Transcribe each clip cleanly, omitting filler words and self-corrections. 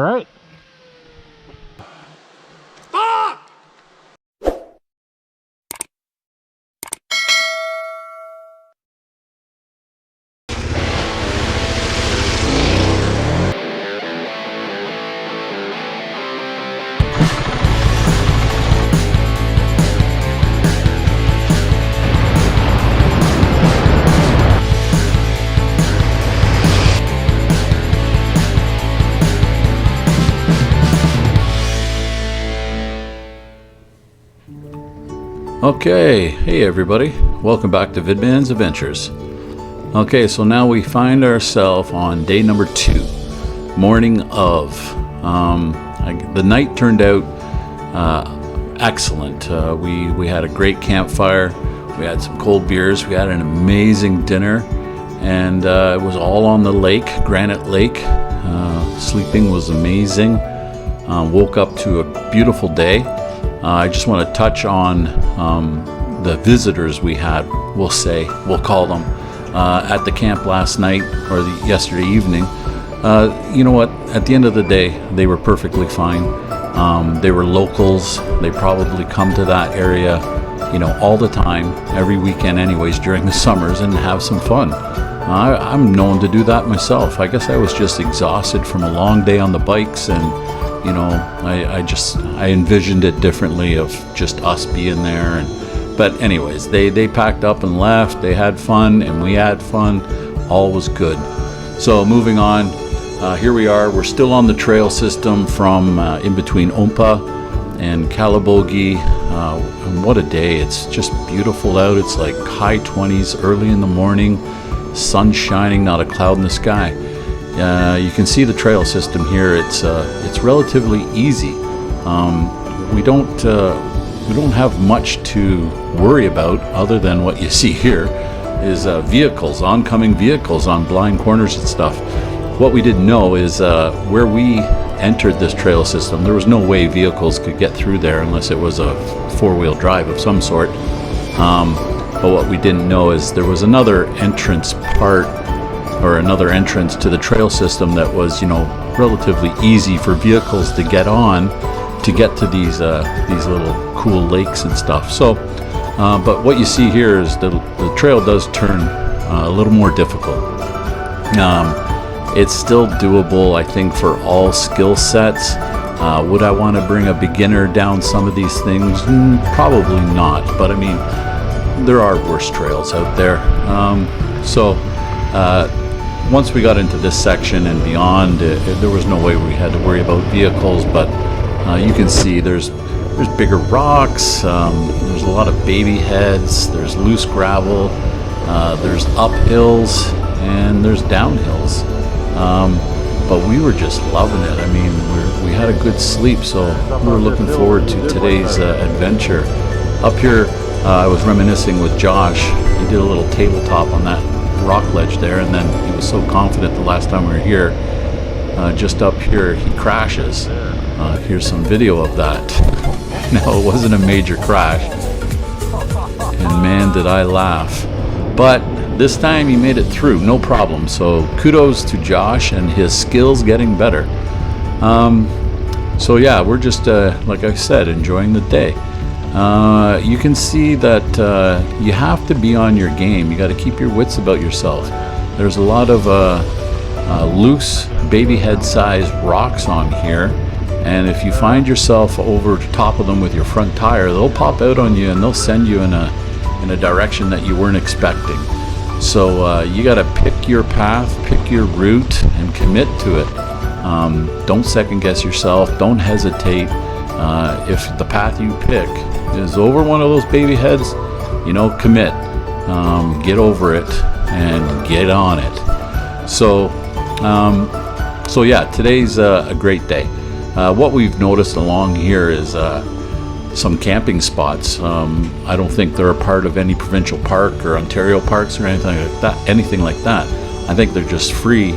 right. Okay, hey everybody, welcome back to Vidman's Adventures. Okay, so now we find ourselves on day number 2, morning of. The night turned out excellent. We had a great campfire, we had some cold beers, we had an amazing dinner, and it was all on the lake, Granite Lake. Sleeping was amazing. Woke up to a beautiful day. I just want to touch on the visitors we had, we'll call them, at the camp last night or yesterday evening. You know what? At the end of the day, they were perfectly fine. They were locals. They probably come to that area, all the time, every weekend anyways, during the summers, and have some fun. I'm known to do that myself. I guess I was just exhausted from a long day on the bikes, and I envisioned it differently of just us being there. But anyways, they packed up and left. They had fun and we had fun. All was good. So moving on, here we are. We're still on the trail system from in between Ompa and Calabogie. And what a day. It's just beautiful out. It's like high 20s early in the morning, sun shining, not a cloud in the sky. You can see the trail system here. It's relatively easy. We don't have much to worry about other than what you see here is oncoming vehicles on blind corners and stuff. What we didn't know is where we entered this trail system, there was no way vehicles could get through there unless it was a four-wheel drive of some sort. But what we didn't know is there was another entrance to the trail system that was, relatively easy for vehicles to get on to get to these little cool lakes and stuff. So, but what you see here is the trail does turn a little more difficult. It's still doable, I think, for all skill sets. Would I want to bring a beginner down some of these things? Probably not. But I mean, there are worse trails out there. Once we got into this section and beyond, there was no way we had to worry about vehicles, but you can see there's bigger rocks, there's a lot of baby heads, there's loose gravel, there's uphills, and there's downhills. But we were just loving it. I mean, we had a good sleep, so we were looking forward to today's adventure. Up here, I was reminiscing with Josh. He did a little tabletop on that rock ledge there, and then he was so confident the last time we were here. Just up here he crashes. Here's some video of that. No, it wasn't a major crash, and man did I laugh. But this time he made it through, no problem. So kudos to Josh and his skills getting better. So yeah, we're just like I said, enjoying the day. You can see that you have to be on your game. You got to keep your wits about yourself. There's a lot of loose baby head sized rocks on here, and if you find yourself over top of them with your front tire, they'll pop out on you and they'll send you in a direction that you weren't expecting. So you got to pick your path, pick your route, and commit to it. Don't second guess yourself. Don't hesitate. If the path you pick is over one of those baby heads, commit, get over it, and get on it. So yeah, today's a great day. What we've noticed along here is some camping spots. I don't think they're a part of any provincial park or Ontario parks or anything like that. I think they're just free.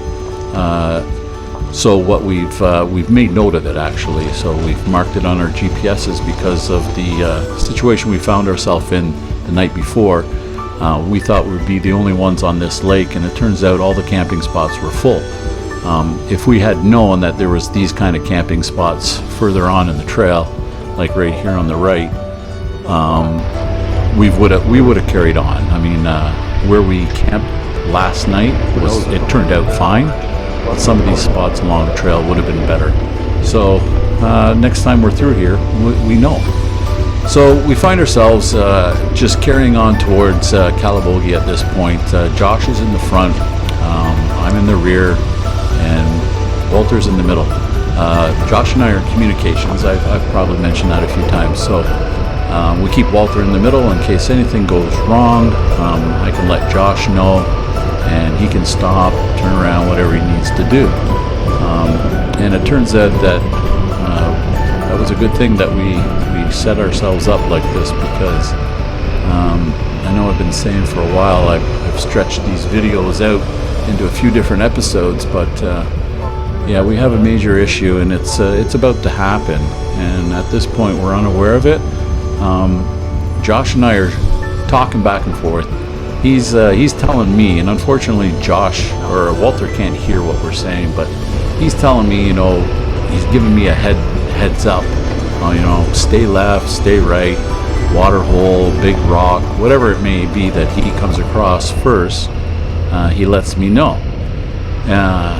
So what we've made note of it, actually. So we've marked it on our GPSs because of the situation we found ourselves in the night before. We thought we'd be the only ones on this lake, and it turns out all the camping spots were full. If we had known that there was these kind of camping spots further on in the trail, like right here on the right, we would have carried on. I mean, where we camped last night it turned out fine, but some of these spots along the trail would have been better. So next time we're through here, we know. So we find ourselves just carrying on towards Calabogie at this point. Josh is in the front, I'm in the rear, and Walter's in the middle. Josh and I are in communications. I've probably mentioned that a few times. So we keep Walter in the middle in case anything goes wrong. I can let Josh know, and he can stop, turn around, whatever he needs to do. And it turns out that that was a good thing that we set ourselves up like this, because I know I've been saying for a while I've stretched these videos out into a few different episodes, but yeah, we have a major issue, and it's about to happen, and at this point we're unaware of it. Josh and I are talking back and forth. He's telling me, and unfortunately Josh or Walter can't hear what we're saying, but he's telling me, you know, he's giving me a heads up, you know, stay left, stay right, water hole, big rock, whatever it may be that he comes across first, he lets me know.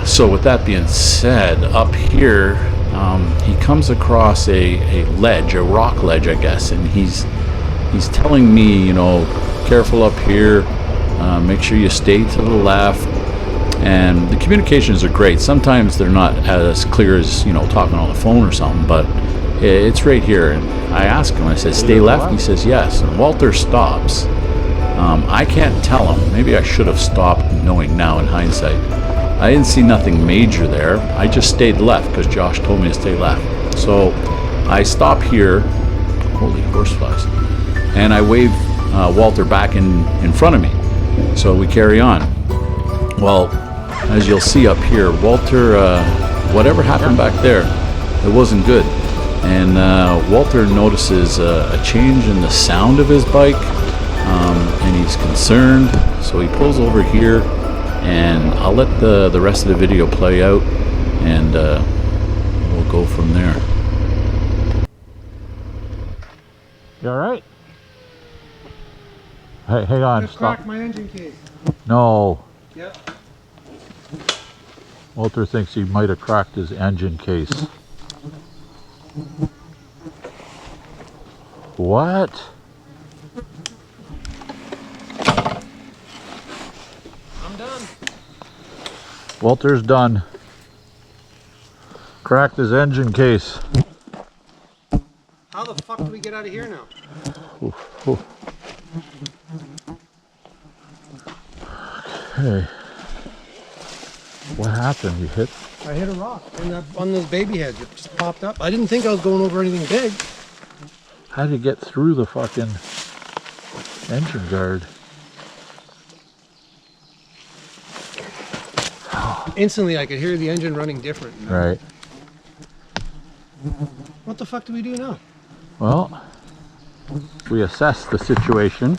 So with that being said, up here he comes across a ledge, a rock ledge, I guess, and he's telling me, you know, careful up here, make sure you stay to the left. And the communications are great. Sometimes they're not as clear as, you know, talking on the phone or something, but it's right here. And I ask him, I said, stay left? He says yes. And Walter stops. I can't tell him. Maybe I should have stopped, knowing now in hindsight. I didn't see nothing major there. I just stayed left because Josh told me to stay left. So I stop here. Holy horseflies. And I wave Walter back in front of me. So we carry on. Well, as you'll see up here, Walter, whatever happened back there, it wasn't good. And Walter notices a change in the sound of his bike, and he's concerned. So he pulls over here, and I'll let the rest of the video play out, and we'll go from there. You all right? Hey, hang on. I just cracked my engine case. No. Yep. Walter thinks he might have cracked his engine case. What? I'm done. Walter's done. Cracked his engine case. How the fuck do we get out of here now? Oof, oof. Okay. What happened? You hit? I hit a rock and on those baby heads. It just popped up. I didn't think I was going over anything big. How did you get through the fucking engine guard? Instantly, I could hear the engine running different. Right. What the fuck do we do now? Well, we assess the situation.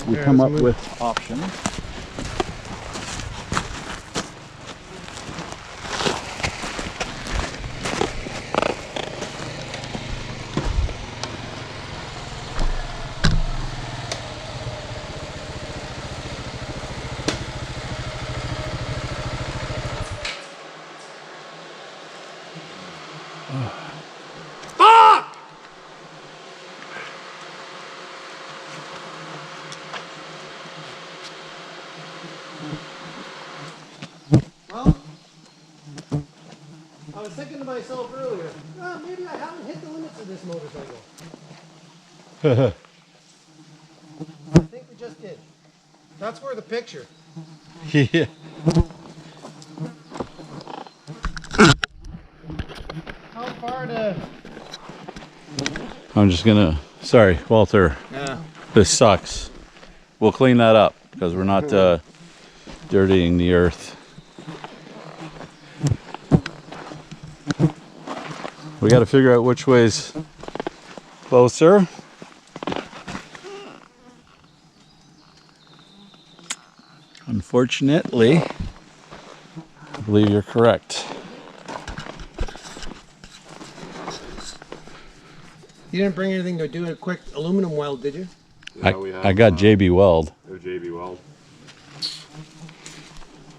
We Yeah, come up let's move. with options. Fuck! Well, I was thinking to myself earlier, well, maybe I haven't hit the limits of this motorcycle. I think we just did. That's where the picture. Yeah. How far to... I'm just gonna, sorry, Walter, Yeah. this sucks. We'll clean that up because we're not dirtying the earth. We got to figure out which way's closer. Unfortunately, believe you're correct. You didn't bring anything to do a quick aluminum weld, did you? I got JB Weld. No JB Weld.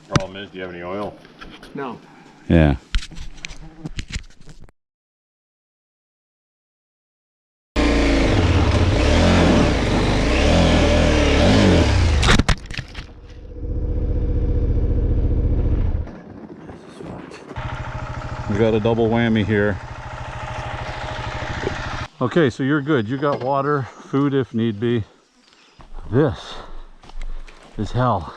Problem is, do you have any oil? No. Yeah. We got a double whammy here. Okay, so you're good. You got water, food if need be. This is hell.